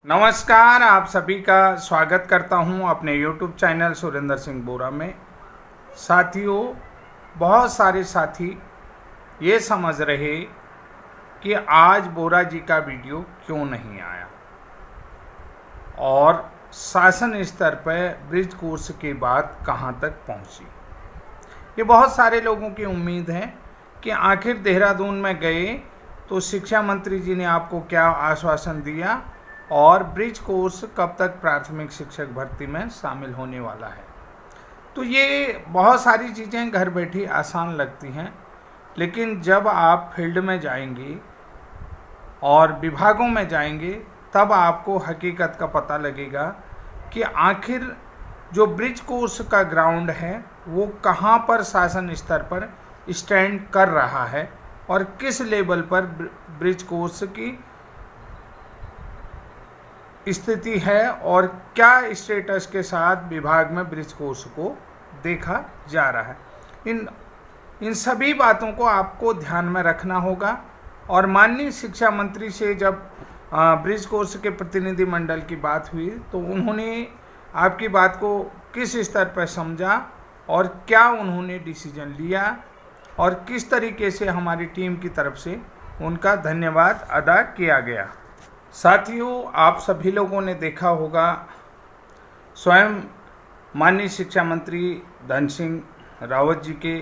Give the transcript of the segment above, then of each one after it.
नमस्कार, आप सभी का स्वागत करता हूं अपने YouTube चैनल सुरेंद्र सिंह बोरा में। साथियों, बहुत सारे साथी ये समझ रहे कि आज बोरा जी का वीडियो क्यों नहीं आया और शासन स्तर पर ब्रिज कोर्स की बात कहां तक पहुंची। ये बहुत सारे लोगों की उम्मीद है कि आखिर देहरादून में गए तो शिक्षा मंत्री जी ने आपको क्या आश्वासन दिया और ब्रिज कोर्स कब तक प्राथमिक शिक्षक भर्ती में शामिल होने वाला है। तो ये बहुत सारी चीज़ें घर बैठी आसान लगती हैं, लेकिन जब आप फील्ड में जाएंगे और विभागों में जाएंगे तब आपको हकीकत का पता लगेगा कि आखिर जो ब्रिज कोर्स का ग्राउंड है वो कहाँ पर शासन स्तर पर स्टैंड कर रहा है और किस लेवल पर ब्रिज कोर्स की स्थिति है और क्या स्टेटस के साथ विभाग में ब्रिज कोर्स को देखा जा रहा है। इन सभी बातों को आपको ध्यान में रखना होगा। और माननीय शिक्षा मंत्री से जब ब्रिज कोर्स के प्रतिनिधि मंडल की बात हुई तो उन्होंने आपकी बात को किस स्तर पर समझा और क्या उन्होंने डिसीजन लिया और किस तरीके से हमारी टीम की तरफ से उनका धन्यवाद अदा किया गया। साथियों, आप सभी लोगों ने देखा होगा, स्वयं माननीय शिक्षा मंत्री धन सिंह रावत जी के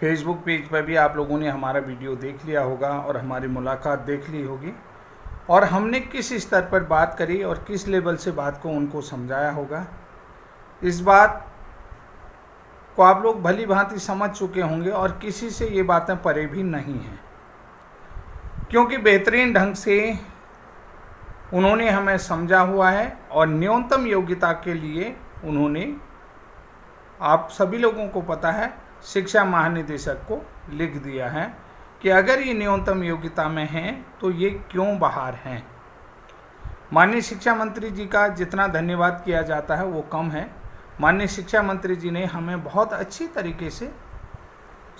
फेसबुक पेज पर भी आप लोगों ने हमारा वीडियो देख लिया होगा और हमारी मुलाकात देख ली होगी और हमने किस स्तर पर बात करी और किस लेवल से बात को उनको समझाया होगा। इस बात को आप लोग भली भांति समझ चुके होंगे और किसी से ये बातें परे भी नहीं हैं, क्योंकि बेहतरीन ढंग से उन्होंने हमें समझा हुआ है और न्यूनतम योग्यता के लिए उन्होंने, आप सभी लोगों को पता है, शिक्षा महानिदेशक को लिख दिया है कि अगर ये न्यूनतम योग्यता में हैं तो ये क्यों बाहर हैं। माननीय शिक्षा मंत्री जी का जितना धन्यवाद किया जाता है वो कम है। माननीय शिक्षा मंत्री जी ने हमें बहुत अच्छी तरीके से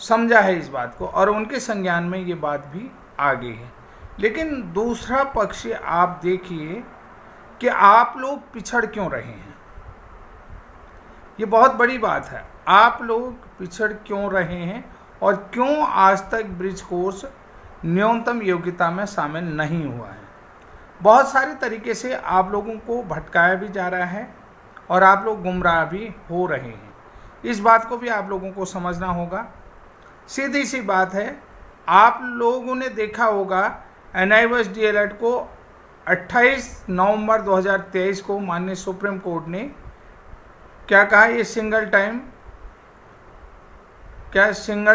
समझा है इस बात को और उनके संज्ञान में ये बात भी आ गई है। लेकिन दूसरा पक्ष आप देखिए कि आप लोग पिछड़ क्यों रहे हैं। ये बहुत बड़ी बात है, आप लोग पिछड़ क्यों रहे हैं और क्यों आज तक ब्रिज कोर्स न्यूनतम योग्यता में शामिल नहीं हुआ है। बहुत सारे तरीके से आप लोगों को भटकाया भी जा रहा है और आप लोग गुमराह भी हो रहे हैं। इस बात को भी आप लोगों को समझना होगा। सीधी सी बात है, आप लोगों ने देखा होगा NIOS DLED को 28 नवंबर 2023 को माननीय सुप्रीम कोर्ट ने क्या कहा, ये सिंगल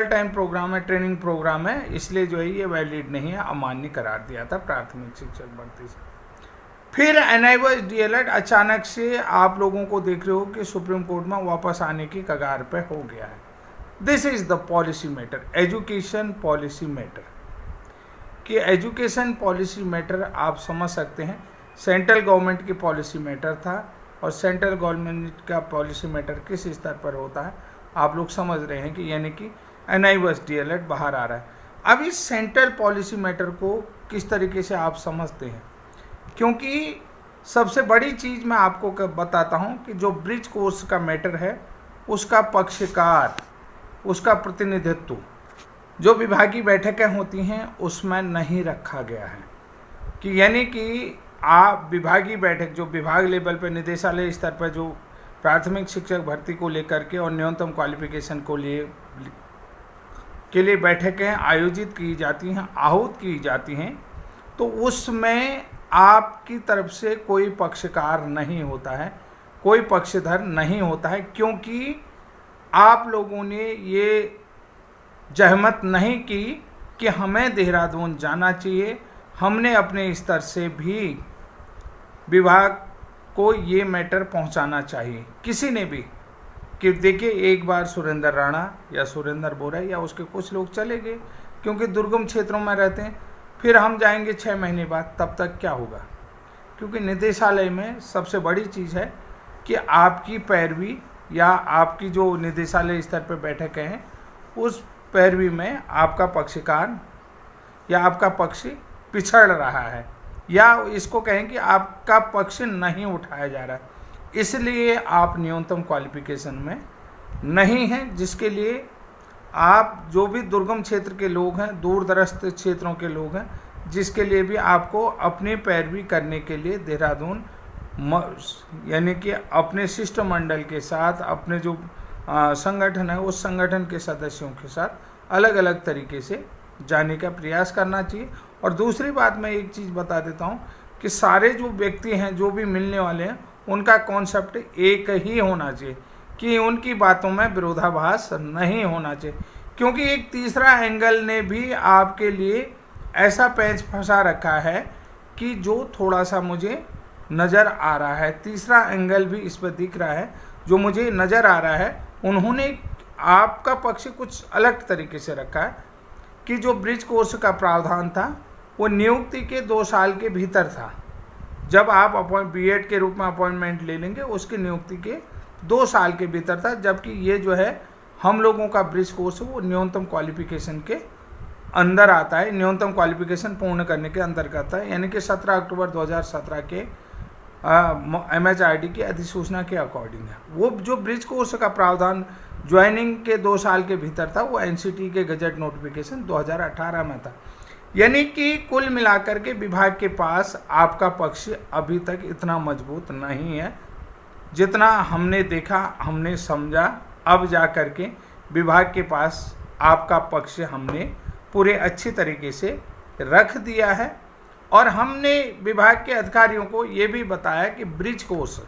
टाइम प्रोग्राम है, ट्रेनिंग प्रोग्राम है, इसलिए जो है ये वैलिड नहीं है, अमान्य करार दिया था प्राथमिक शिक्षक भर्ती से। फिर NIOS DLED अचानक से आप लोगों को देख रहे हो कि सुप्रीम कोर्ट में वापस आने की कगार पे हो गया है। This is the policy matter, education policy matter. कि एजुकेशन पॉलिसी मैटर आप समझ सकते हैं, सेंट्रल गवर्नमेंट की पॉलिसी मैटर था और सेंट्रल गवर्नमेंट का पॉलिसी मैटर किस स्तर पर होता है आप लोग समझ रहे हैं कि यानी कि NIOS DLED बाहर आ रहा है। अब इस सेंट्रल पॉलिसी मैटर को किस तरीके से आप समझते हैं, क्योंकि सबसे बड़ी चीज़ मैं आपको बताता हूं कि जो ब्रिज कोर्स का मैटर है उसका पक्षकार, उसका प्रतिनिधित्व जो विभागीय बैठकें होती हैं उसमें नहीं रखा गया है। कि यानी कि आप विभागीय बैठक जो विभाग लेवल पर निदेशालय स्तर पर जो प्राथमिक शिक्षक भर्ती को लेकर के और न्यूनतम क्वालिफिकेशन के लिए बैठकें आयोजित की जाती हैं, आहूत की जाती हैं, तो उसमें आपकी तरफ से कोई पक्षकार नहीं होता है, कोई पक्षधर नहीं होता है, क्योंकि आप लोगों ने ये जहमत नहीं की कि हमें देहरादून जाना चाहिए। हमने अपने स्तर से भी विभाग को ये मैटर पहुंचाना चाहिए, किसी ने भी, कि देखिए एक बार सुरेंद्र राणा या सुरेंद्र बोरा या उसके कुछ लोग चले गए क्योंकि दुर्गम क्षेत्रों में रहते हैं, फिर हम जाएंगे 6 महीने बाद, तब तक क्या होगा। क्योंकि निदेशालय में सबसे बड़ी चीज़ है कि आपकी पैरवी या आपकी जो निदेशालय स्तर पर बैठकें हैं उस पैरवी में आपका पक्षकार या आपका पक्ष पिछड़ रहा है या इसको कहें कि आपका पक्ष नहीं उठाया जा रहा है, इसलिए आप न्यूनतम क्वालिफिकेशन में नहीं हैं, जिसके लिए आप जो भी दुर्गम क्षेत्र के लोग हैं, दूर दराज क्षेत्रों के लोग हैं, जिसके लिए भी आपको अपनी पैरवी करने के लिए देहरादून यानी कि अपने शिष्टमंडल के साथ, अपने जो संगठन है उस संगठन के सदस्यों के साथ अलग अलग तरीके से जाने का प्रयास करना चाहिए। और दूसरी बात मैं एक चीज़ बता देता हूँ कि सारे जो व्यक्ति हैं, जो भी मिलने वाले हैं, उनका कॉन्सेप्ट एक ही होना चाहिए कि उनकी बातों में विरोधाभास नहीं होना चाहिए, क्योंकि एक तीसरा एंगल ने भी आपके लिए ऐसा पेंच फंसा रखा है कि जो थोड़ा सा मुझे नज़र आ रहा है। तीसरा एंगल भी इस पर दिख रहा है, जो मुझे नज़र आ रहा है। उन्होंने आपका पक्ष कुछ अलग तरीके से रखा है कि जो ब्रिज कोर्स का प्रावधान था वो नियुक्ति के 2 साल के भीतर था। जब आप बीएड के रूप में अपॉइंटमेंट ले लेंगे, उसकी नियुक्ति के 2 साल के भीतर था, जबकि ये जो है हम लोगों का ब्रिज कोर्स वो न्यूनतम क्वालिफिकेशन के अंदर आता है, न्यूनतम क्वालिफिकेशन पूर्ण करने के अंतर्गत आता है, यानी कि 17 अक्टूबर 2017 के MHRD की अधिसूचना के अकॉर्डिंग है। वो जो ब्रिज कोर्स का प्रावधान ज्वाइनिंग के 2 साल के भीतर था, वो NCT के गजट नोटिफिकेशन 2018 में था। यानी कि कुल मिलाकर के विभाग के पास आपका पक्ष अभी तक इतना मजबूत नहीं है जितना हमने देखा, हमने समझा। अब जा कर के विभाग के पास आपका पक्ष हमने पूरे अच्छी तरीके से रख दिया है, और हमने विभाग के अधिकारियों को ये भी बताया कि ब्रिज कोर्स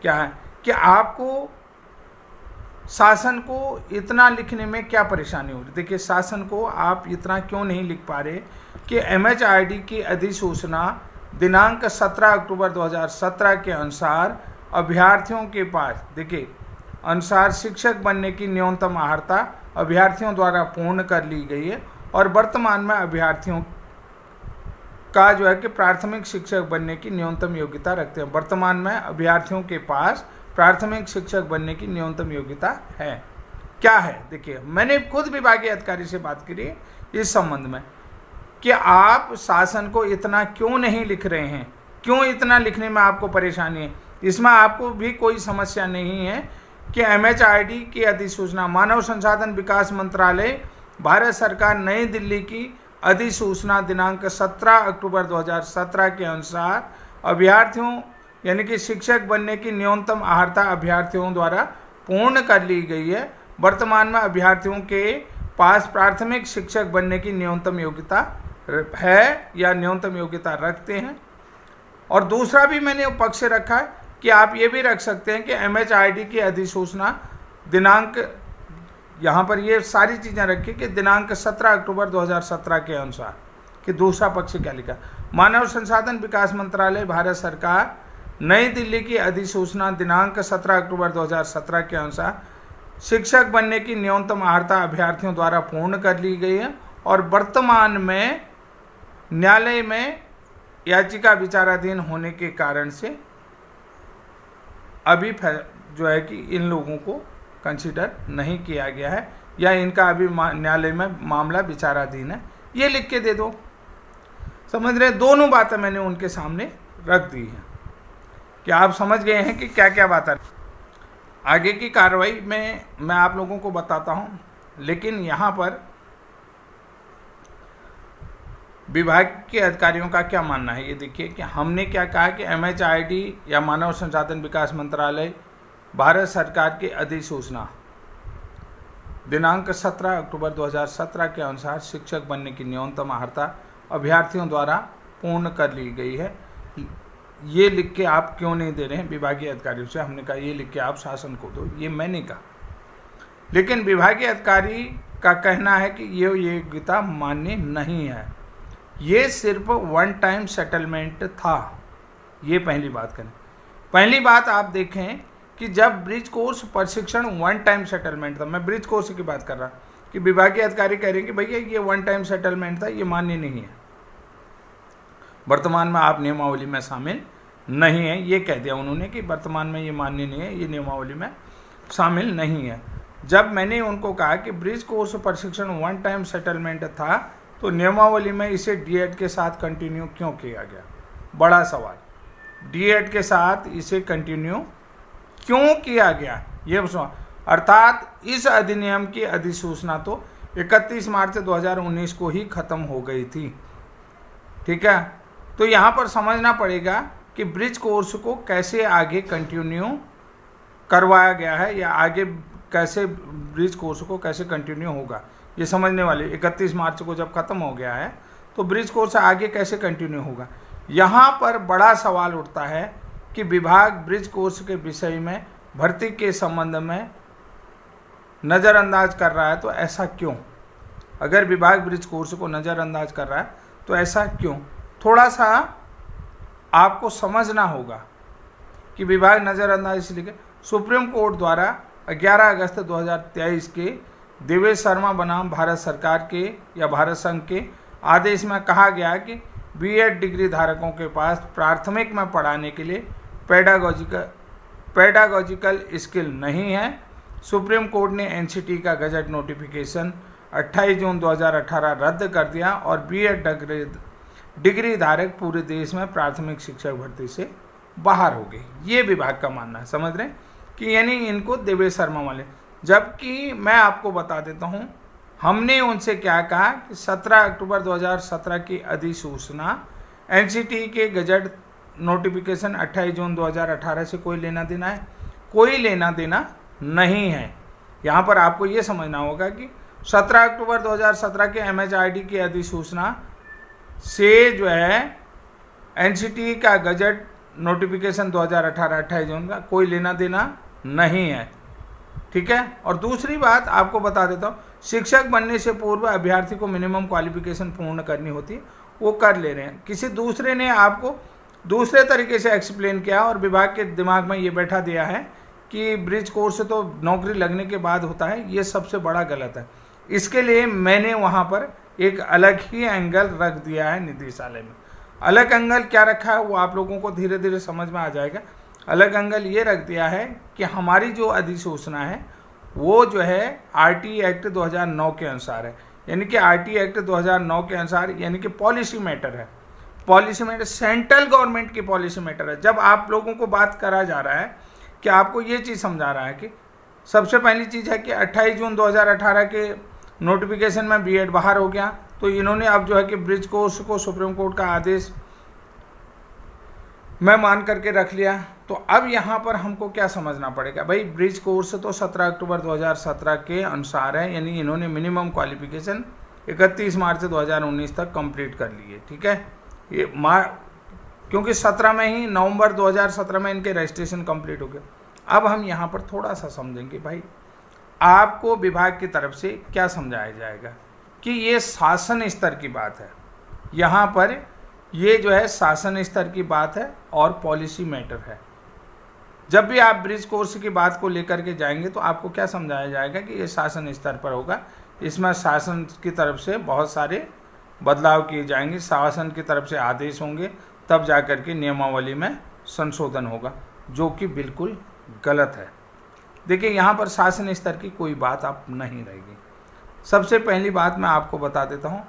क्या है, कि आपको शासन को इतना लिखने में क्या परेशानी हो रही। देखिए, शासन को आप इतना क्यों नहीं लिख पा रहे कि MHRD की अधिसूचना दिनांक 17 अक्टूबर 2017 के अनुसार अभ्यर्थियों के पास, देखिए, अनुसार शिक्षक बनने की न्यूनतम अर्हता अभ्यर्थियों द्वारा पूर्ण कर ली गई है, और वर्तमान में अभ्यर्थियों का जो है कि प्राथमिक शिक्षक बनने की न्यूनतम योग्यता रखते हैं। वर्तमान में अभ्यर्थियों के पास प्राथमिक शिक्षक बनने की न्यूनतम योग्यता है। क्या है, देखिए, मैंने खुद विभागीय अधिकारी से बात करी इस संबंध में कि आप शासन को इतना क्यों नहीं लिख रहे हैं, क्यों इतना लिखने में आपको परेशानी है। इसमें आपको भी कोई समस्या नहीं है कि MHRD की अधिसूचना, मानव संसाधन विकास मंत्रालय, भारत सरकार, नई दिल्ली की अधिसूचना दिनांक 17 अक्टूबर 2017 के अनुसार अभ्यर्थियों यानी कि शिक्षक बनने की न्यूनतम अर्हता अभ्यर्थियों द्वारा पूर्ण कर ली गई है। वर्तमान में अभ्यर्थियों के पास प्राथमिक शिक्षक बनने की न्यूनतम योग्यता है या न्यूनतम योग्यता रखते हैं। और दूसरा भी मैंने पक्ष रखा है कि आप ये भी रख सकते हैं कि MHRD की अधिसूचना दिनांक, यहाँ पर ये सारी चीज़ें रखी कि दिनांक 17 अक्टूबर 2017 के अनुसार, कि दूसरा पक्ष क्या लिखा, मानव संसाधन विकास मंत्रालय, भारत सरकार, नई दिल्ली की अधिसूचना दिनांक 17 अक्टूबर 2017 के अनुसार शिक्षक बनने की न्यूनतम अर्हता अभ्यर्थियों द्वारा पूर्ण कर ली गई है, और वर्तमान में न्यायालय में याचिका विचाराधीन होने के कारण से अभी जो है कि इन लोगों को कंसीडर नहीं किया गया है, या इनका अभी न्यायालय में मामला विचाराधीन है। ये लिख के दे दो, समझ रहे। दोनों बातें मैंने उनके सामने रख दी हैं कि आप समझ गए हैं कि क्या क्या बात है। आगे की कार्रवाई में मैं आप लोगों को बताता हूँ, लेकिन यहाँ पर विभाग के अधिकारियों का क्या मानना है ये देखिए कि हमने क्या कहा कि MHRD या मानव संसाधन विकास मंत्रालय, भारत सरकार की अधिसूचना दिनांक 17 अक्टूबर 2017 के अनुसार शिक्षक बनने की न्यूनतम अर्हता अभ्यर्थियों द्वारा पूर्ण कर ली गई है। ये लिख के आप क्यों नहीं दे रहे हैं विभागीय अधिकारियों से। हमने कहा ये लिख के आप शासन को दो, ये मैंने कहा, लेकिन विभागीय अधिकारी का कहना है कि ये योग्यता मान्य नहीं है, ये सिर्फ वन टाइम सेटलमेंट था। ये पहली बात करें। पहली बात आप देखें कि जब ब्रिज कोर्स प्रशिक्षण वन टाइम सेटलमेंट था, मैं ब्रिज कोर्स की बात कर रहा कि विभागीय अधिकारी कह रहे हैं कि भैया ये वन टाइम सेटलमेंट था, ये मान्य नहीं है, वर्तमान में आप नियमावली में शामिल नहीं है। ये कह दिया उन्होंने कि वर्तमान में ये मान्य नहीं है, ये नियमावली में शामिल नहीं है। जब मैंने उनको कहा कि ब्रिज कोर्स प्रशिक्षण वन टाइम सेटलमेंट था, तो नियमावली में इसे DED के साथ कंटिन्यू क्यों किया गया। बड़ा सवाल, D.ED के साथ इसे कंटिन्यू क्यों किया गया, ये सवाल। अर्थात इस अधिनियम की अधिसूचना तो 31 मार्च 2019 को ही खत्म हो गई थी, ठीक है। तो यहाँ पर समझना पड़ेगा कि ब्रिज कोर्स को कैसे आगे कंटिन्यू करवाया गया है, या आगे कैसे ब्रिज कोर्स को कैसे कंटिन्यू होगा, ये समझने वाले। 31 मार्च को जब खत्म हो गया है तो ब्रिज कोर्स आगे कैसे कंटिन्यू होगा। यहाँ पर बड़ा सवाल उठता है कि विभाग ब्रिज कोर्स के विषय में भर्ती के संबंध में नज़रअंदाज कर रहा है, तो ऐसा क्यों। अगर विभाग ब्रिज कोर्स को नज़रअंदाज कर रहा है तो ऐसा क्यों, थोड़ा सा आपको समझना होगा कि विभाग नज़रअंदाज इसलिए। सुप्रीम कोर्ट द्वारा 11 अगस्त 2023 के देवेश शर्मा बनाम भारत सरकार के या भारत संघ के आदेश में कहा गया कि B.ED डिग्री धारकों के पास प्राथमिक में पढ़ाने के लिए पेडागोजिकल स्किल नहीं है। सुप्रीम कोर्ट ने NCT का गजट नोटिफिकेशन 28 जून 2018 रद्द कर दिया और B.ED डिग्री धारक पूरे देश में प्राथमिक शिक्षक भर्ती से बाहर हो गए। ये विभाग का मानना है, समझ रहे हैं कि यानी इनको देवेश शर्मा वाले। जबकि मैं आपको बता देता हूँ, हमने उनसे क्या कहा कि 17 अक्टूबर 2017 की अधिसूचना NCT के गजट नोटिफिकेशन 28 जून 2018 से कोई लेना देना है, कोई लेना देना नहीं है। यहाँ पर आपको ये समझना होगा कि 17 अक्टूबर 2017 के MHRD की अधिसूचना से जो है NCT का गजट नोटिफिकेशन 2018 28 जून का कोई लेना देना नहीं है, ठीक है। और दूसरी बात आपको बता देता हूँ, शिक्षक बनने से पूर्व अभ्यर्थी को मिनिमम क्वालिफिकेशन पूर्ण करनी होती है, वो कर ले रहे हैं। किसी दूसरे ने आपको दूसरे तरीके से एक्सप्लेन किया और विभाग के दिमाग में ये बैठा दिया है कि ब्रिज कोर्स तो नौकरी लगने के बाद होता है, ये सबसे बड़ा गलत है। इसके लिए मैंने वहाँ पर एक अलग ही एंगल रख दिया है निदेशालय में। अलग एंगल क्या रखा है वो आप लोगों को धीरे धीरे समझ में आ जाएगा। अलग एंगल ये रख दिया है कि हमारी जो अधिसूचना है वो जो है RT एक्ट 2009 के अनुसार है, यानी कि RT एक्ट 2009 के अनुसार, यानी कि पॉलिसी मैटर है। पॉलिसी मैटर सेंट्रल गवर्नमेंट की पॉलिसी मैटर है। जब आप लोगों को बात करा जा रहा है कि आपको ये चीज़ समझा रहा है कि सबसे पहली चीज़ है कि 28 जून 2018 के नोटिफिकेशन में B.ED बाहर हो गया, तो इन्होंने अब जो है कि ब्रिज कोर्स को सुप्रीम कोर्ट का आदेश मैं मान करके रख लिया। तो अब यहाँ पर हमको क्या समझना पड़ेगा, भाई ब्रिज कोर्स तो 17 अक्टूबर 2017 के अनुसार है, यानी इन्होंने मिनिमम क्वालिफिकेशन 31 मार्च 2019 तक कंप्लीट कर ली है, ठीक है। ये क्योंकि 17 में ही नवंबर 2017 में इनके रजिस्ट्रेशन कंप्लीट हो गए। अब हम यहाँ पर थोड़ा सा समझेंगे, भाई आपको विभाग की तरफ से क्या समझाया जाएगा कि ये शासन स्तर की बात है। यहाँ पर ये जो है शासन स्तर की बात है और पॉलिसी मैटर है। जब भी आप ब्रिज कोर्स की बात को लेकर के जाएंगे तो आपको क्या समझाया जाएगा कि ये शासन स्तर पर होगा, इसमें शासन की तरफ से बहुत सारे बदलाव किए जाएंगे, शासन की तरफ से आदेश होंगे, तब जा कर के नियमावली में संशोधन होगा, जो कि बिल्कुल गलत है। देखिए यहाँ पर शासन स्तर की कोई बात आप नहीं रहेगी। सबसे पहली बात मैं आपको बता देता हूँ,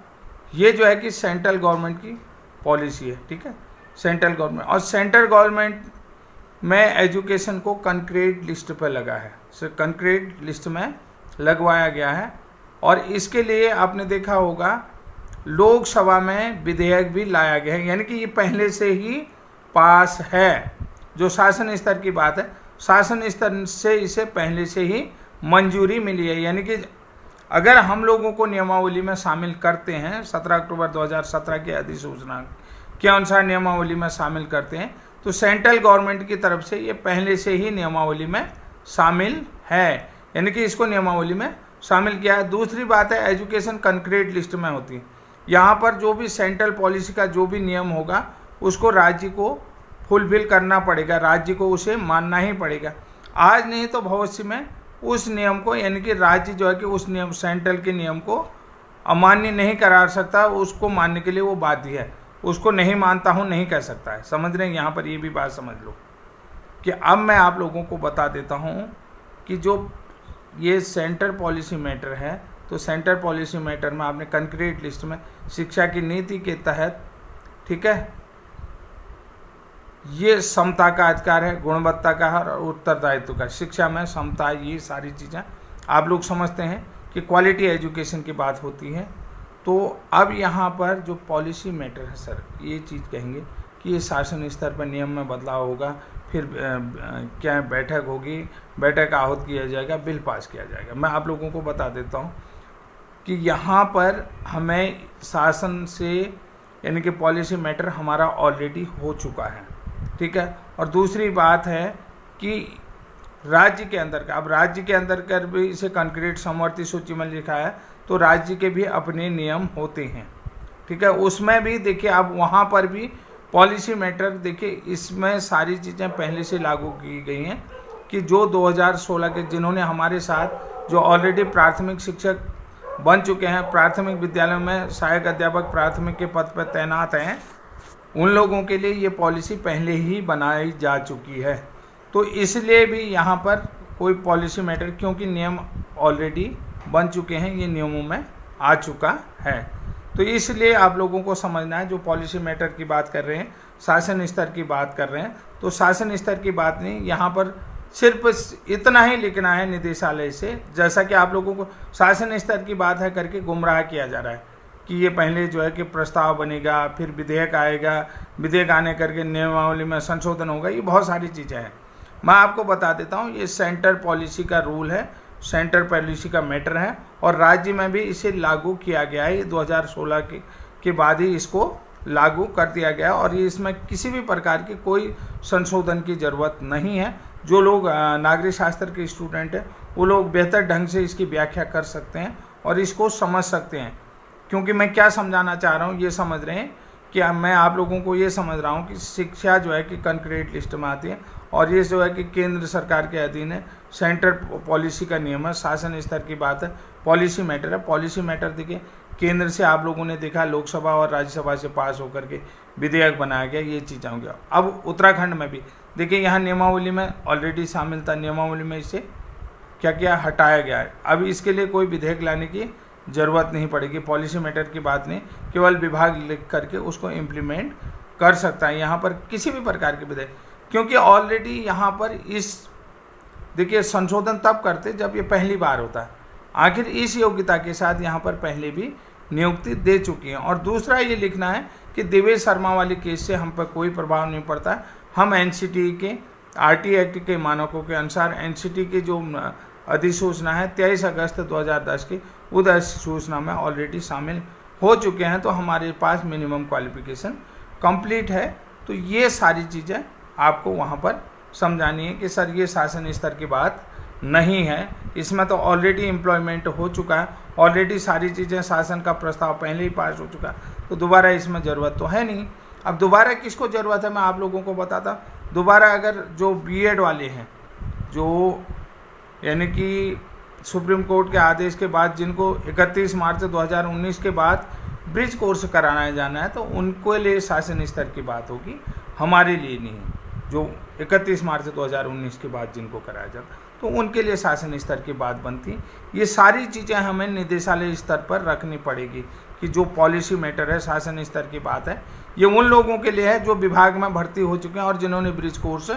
ये जो है कि सेंट्रल गवर्नमेंट की पॉलिसी है, ठीक है। सेंट्रल गवर्नमेंट और सेंट्रल गवर्नमेंट में एजुकेशन को कंक्रीट लिस्ट पर लगा है, कंक्रीट लिस्ट में लगवाया गया है। और इसके लिए आपने देखा होगा लोकसभा में विधेयक भी लाया गया है, यानी कि ये पहले से ही पास है। जो शासन स्तर की बात है, शासन स्तर से इसे पहले से ही मंजूरी मिली है, यानी कि अगर हम लोगों को नियमावली में शामिल करते हैं, 17 अक्टूबर 2017 की अधिसूचना के अनुसार नियमावली में शामिल करते हैं, तो सेंट्रल गवर्नमेंट की तरफ से ये पहले से ही नियमावली में शामिल है, यानी कि इसको नियमावली में शामिल किया है। दूसरी बात है, एजुकेशन कंक्रीट लिस्ट में होती है। यहाँ पर जो भी सेंट्रल पॉलिसी का जो भी नियम होगा उसको राज्य को फुलफिल करना पड़ेगा, राज्य को उसे मानना ही पड़ेगा। आज नहीं तो भविष्य में उस नियम को, यानी कि राज्य जो है कि उस नियम सेंट्रल के नियम को अमान्य नहीं करा सकता, उसको मानने के लिए वो बाध्य है। उसको नहीं मानता हूँ नहीं कह सकता है, समझ रहे हैं। यहाँ पर ये भी बात समझ लो कि अब मैं आप लोगों को बता देता हूँ कि जो ये सेंटर पॉलिसी मैटर है, तो सेंटर पॉलिसी मैटर में आपने कंक्रीट लिस्ट में शिक्षा की नीति के तहत, ठीक है, ये समता का अधिकार है, गुणवत्ता का और उत्तरदायित्व का। शिक्षा में समता, ये सारी चीज़ें आप लोग समझते हैं कि क्वालिटी एजुकेशन की बात होती है। तो अब यहाँ पर जो पॉलिसी मैटर है सर, ये चीज़ कहेंगे कि ये शासन स्तर पर नियम में बदलाव होगा, फिर क्या बैठक होगी, बैठक आहूत किया जाएगा, बिल पास किया जाएगा। मैं आप लोगों को बता देता हूँ कि यहाँ पर हमें शासन से यानी कि पॉलिसी मैटर हमारा ऑलरेडी हो चुका है, ठीक है। और दूसरी बात है कि राज्य के अंदर का, अब राज्य के अंदर कर भी इसे कंक्रीट समवर्ती सूची में लिखा है, तो राज्य के भी अपने नियम होते हैं, ठीक है। उसमें भी देखिए, अब वहाँ पर भी पॉलिसी मैटर देखिए, इसमें सारी चीज़ें पहले से लागू की गई हैं कि जो 2016 के जिन्होंने हमारे साथ जो ऑलरेडी प्राथमिक शिक्षक बन चुके हैं, प्राथमिक विद्यालयों में सहायक अध्यापक प्राथमिक के पद पर तैनात हैं, उन लोगों के लिए ये पॉलिसी पहले ही बनाई जा चुकी है। तो इसलिए भी यहाँ पर कोई पॉलिसी मैटर, क्योंकि नियम ऑलरेडी बन चुके हैं, ये नियमों में आ चुका है। तो इसलिए आप लोगों को समझना है, जो पॉलिसी मैटर की बात कर रहे हैं, शासन स्तर की बात कर रहे हैं, तो शासन स्तर की बात नहीं, यहाँ पर सिर्फ इतना ही लिखना है निदेशालय से, जैसा कि आप लोगों को शासन स्तर की बात है करके गुमराह किया जा रहा है कि ये पहले जो है कि प्रस्ताव बनेगा, फिर विधेयक आएगा, विधेयक आने करके नियमावली में संशोधन होगा, ये बहुत सारी चीज़ें हैं। मैं आपको बता देता हूँ, ये सेंटर पॉलिसी का रूल है, सेंटर पॉलिसी का मैटर है, और राज्य में भी इसे लागू किया गया है। ये 2016 के बाद ही इसको लागू कर दिया गया, और ये इसमें किसी भी प्रकार की कोई संशोधन की ज़रूरत नहीं है। जो लोग नागरिक शास्त्र के स्टूडेंट हैं, वो लोग बेहतर ढंग से इसकी व्याख्या कर सकते हैं और इसको समझ सकते हैं। क्योंकि मैं क्या समझाना चाह रहा हूँ, ये समझ रहे हैं कि मैं आप लोगों को ये समझ रहा हूँ कि शिक्षा जो है कि कंक्रीट लिस्ट में आती है, और ये जो है कि केंद्र सरकार के अधीन है, सेंटर पॉलिसी का नियम है, शासन स्तर की बात है, पॉलिसी मैटर है। पॉलिसी मैटर देखिए, केंद्र से आप लोगों ने देखा लोकसभा और राज्यसभा से पास होकर के विधेयक बनाया गया, ये चीज़ें होंगी। अब उत्तराखंड में भी देखिए, यहाँ नियमावली में ऑलरेडी शामिल था, नियमावली में इसे क्या किया, हटाया गया है। अब इसके लिए कोई विधेयक लाने की ज़रूरत नहीं पड़ेगी, पॉलिसी मैटर की बात नहीं, केवल विभाग लिख करके उसको इम्प्लीमेंट कर सकता है यहाँ पर किसी भी प्रकार के विधेयक, क्योंकि ऑलरेडी यहाँ पर इस देखिए संशोधन तब करते जब ये पहली बार होता है। आखिर इस योग्यता के साथ यहाँ पर पहले भी नियुक्ति दे चुकी हैं। और दूसरा ये लिखना है कि देवेश शर्मा वाले केस से हम पर कोई प्रभाव नहीं पड़ता है। हम एनसीटी के आरटी एक्ट के मानकों के अनुसार एनसीटी की जो अधिसूचना है 23 अगस्त 2010 की, उस अधिसूचना में ऑलरेडी शामिल हो चुके हैं, तो हमारे पास मिनिमम क्वालिफिकेशन कंप्लीट है। तो ये सारी चीज़ें आपको वहाँ पर समझानी है कि सर ये शासन स्तर की बात नहीं है, इसमें तो ऑलरेडी एम्प्लॉयमेंट हो चुका है, ऑलरेडी सारी चीज़ें, शासन का प्रस्ताव पहले ही पास हो चुका है, तो दोबारा इसमें ज़रूरत तो है नहीं। अब दोबारा किसको ज़रूरत है, मैं आप लोगों को बताता। दोबारा अगर जो बीएड वाले हैं, जो यानी कि सुप्रीम कोर्ट के आदेश के बाद जिनको 31 मार्च 2019 के बाद ब्रिज कोर्स कराना जाना है, तो उनके लिए शासन स्तर की बात होगी, हमारे लिए नहीं। जो 31 मार्च 2019 के बाद जिनको कराया जाता, तो उनके लिए शासन स्तर की बात बनती। ये सारी चीज़ें हमें निदेशालय स्तर पर रखनी पड़ेगी कि जो पॉलिसी मैटर है, शासन स्तर की बात है, ये उन लोगों के लिए है जो विभाग में भर्ती हो चुके हैं और जिन्होंने ब्रिज कोर्स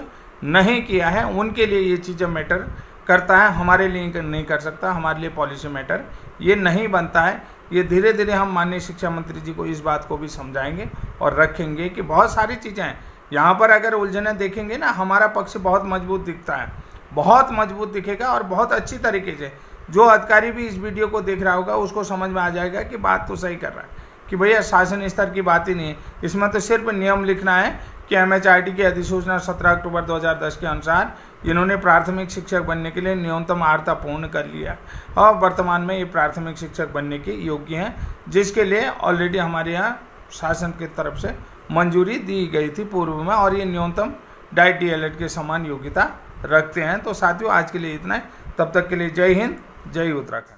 नहीं किया है, उनके लिए ये चीज़ें मैटर करता है, हमारे लिए नहीं कर सकता। हमारे लिए पॉलिसी मैटर ये नहीं बनता है। ये धीरे धीरे हम माननीय शिक्षा मंत्री जी को इस बात को भी समझाएंगे और रखेंगे कि बहुत सारी चीज़ें हैं यहाँ पर। अगर उलझने देखेंगे ना, हमारा पक्ष बहुत मजबूत दिखता है, बहुत मजबूत दिखेगा और बहुत अच्छी तरीके से जो अधिकारी भी इस वीडियो को देख रहा होगा उसको समझ में आ जाएगा कि बात तो सही कर रहा है, कि भैया शासन स्तर की बात ही नहीं है, इसमें तो सिर्फ नियम लिखना है कि एमएचआरडी की अधिसूचना 17 अक्टूबर 2010 के अनुसार इन्होंने प्राथमिक शिक्षक बनने के लिए न्यूनतम अर्हता पूर्ण कर लिया और वर्तमान में ये प्राथमिक शिक्षक बनने के योग्य हैं, जिसके लिए ऑलरेडी हमारे यहाँ शासन की तरफ से मंजूरी दी गई थी पूर्व में, और ये न्यूनतम डाइट डीएलएड के समान योग्यता रखते हैं। तो साथियों, आज के लिए इतना है, तब तक के लिए जय हिंद, जय उत्तराखंड।